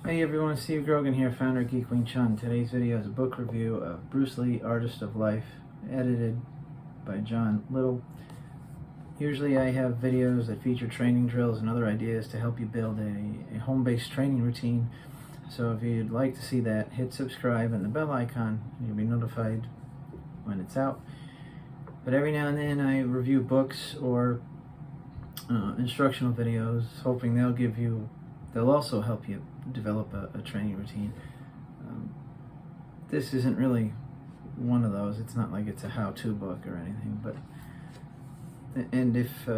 Hey everyone, Steve Grogan here, founder of geekwingchun. Today's video is a book review of Bruce Lee, Artist of Life, edited by John Little. Usually I have videos that feature training drills and other ideas to help you build a home-based training routine. So if you'd like to see that, hit subscribe and the bell icon and you'll be notified when it's out. But every now and then I review books or instructional videos, hoping they'll also help you develop a training routine. This isn't really one of those. It's not like it's a how-to book or anything, and if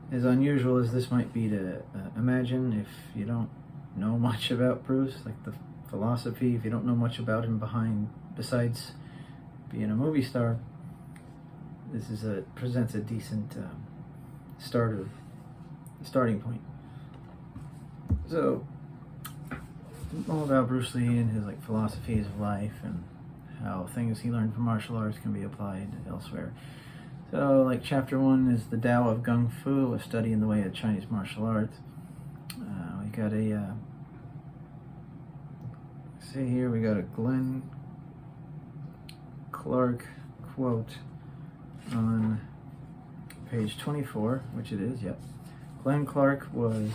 as unusual as this might be to imagine, if you don't know much about Bruce, like the philosophy, if you don't know much about him besides being a movie star, this presents a decent starting point. So, all about Bruce Lee and his philosophies of life and how things he learned from martial arts can be applied elsewhere. So, chapter 1 is the Tao of Kung Fu, a study in the way of Chinese martial arts. We got a Glenn Clark quote on page 24, which it is, yep. Glenn Clark was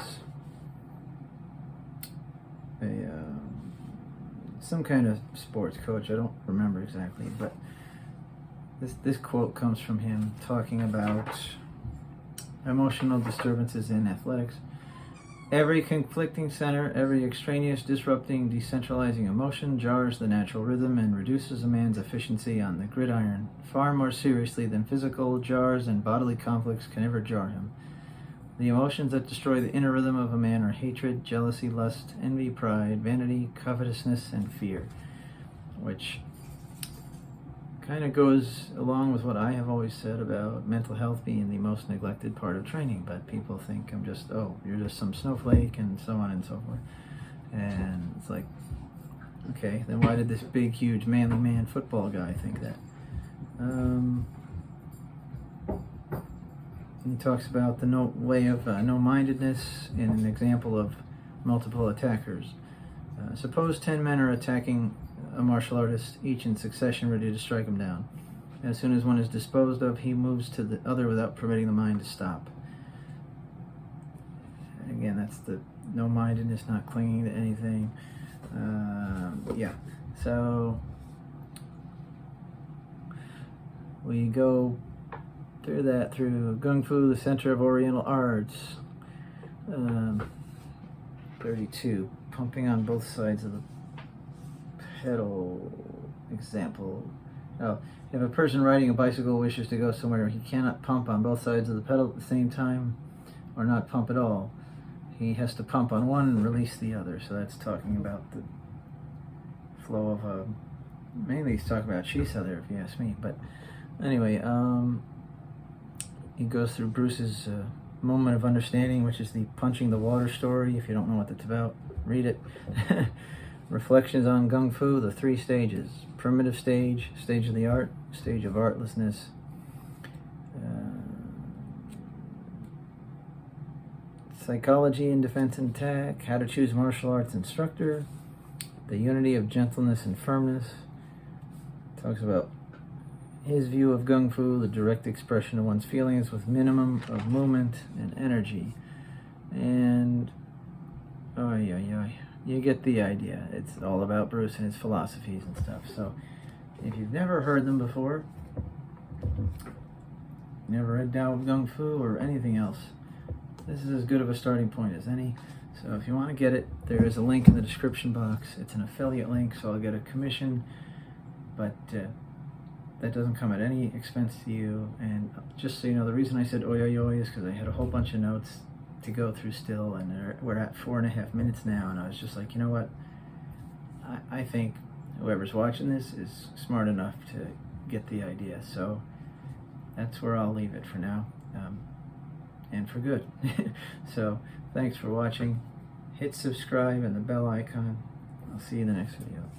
some kind of sports coach. I don't remember exactly, but this quote comes from him talking about emotional disturbances in athletics. Every conflicting center, every extraneous, disrupting, decentralizing emotion jars the natural rhythm and reduces a man's efficiency on the gridiron far more seriously than physical jars and bodily conflicts can ever jar him. The emotions that destroy the inner rhythm of a man are hatred, jealousy, lust, envy, pride, vanity, covetousness, and fear, which kind of goes along with what I have always said about mental health being the most neglected part of training. But people think you're just some snowflake and so on and so forth. And it's like, okay, then why did this big, huge, manly man football guy think that? He talks about the way of no-mindedness in an example of multiple attackers. Suppose 10 men are attacking a martial artist, each in succession, ready to strike him down. As soon as one is disposed of, he moves to the other without permitting the mind to stop. Again, that's the no-mindedness, not clinging to anything. Yeah, so we go through Kung Fu, the center of Oriental arts. 32, pumping on both sides of the pedal example. Oh, if a person riding a bicycle wishes to go somewhere he cannot pump on both sides of the pedal at the same time, or not pump at all, he has to pump on one and release the other. So that's talking about the flow of mainly he's talking about Shisa there, if you ask me. But anyway, he goes through Bruce's moment of understanding, which is the punching the water story. If you don't know what that's about, read it. Reflections on Kung Fu, the 3 stages. Primitive stage, stage of the art, stage of artlessness. Psychology in defense and attack, how to choose martial arts instructor, the unity of gentleness and firmness. Talks about his view of Kung Fu, the direct expression of one's feelings with minimum of movement and energy. And you get the idea. It's all about Bruce and his philosophies and stuff. So if you've never heard them before, never read Tao of Kung Fu or anything else, this is as good of a starting point as any. So if you want to get it, there is a link in the description box. It's an affiliate link, so I'll get a commission, but that doesn't come at any expense to you. And just so you know, the reason I said oi oi oi is because I had a whole bunch of notes to go through still, and we're at 4.5 minutes now, and I was just like, you know what, I think whoever's watching this is smart enough to get the idea. So that's where I'll leave it for now, and for good. So thanks for watching. Hit subscribe and the bell icon. I'll see you in the next video.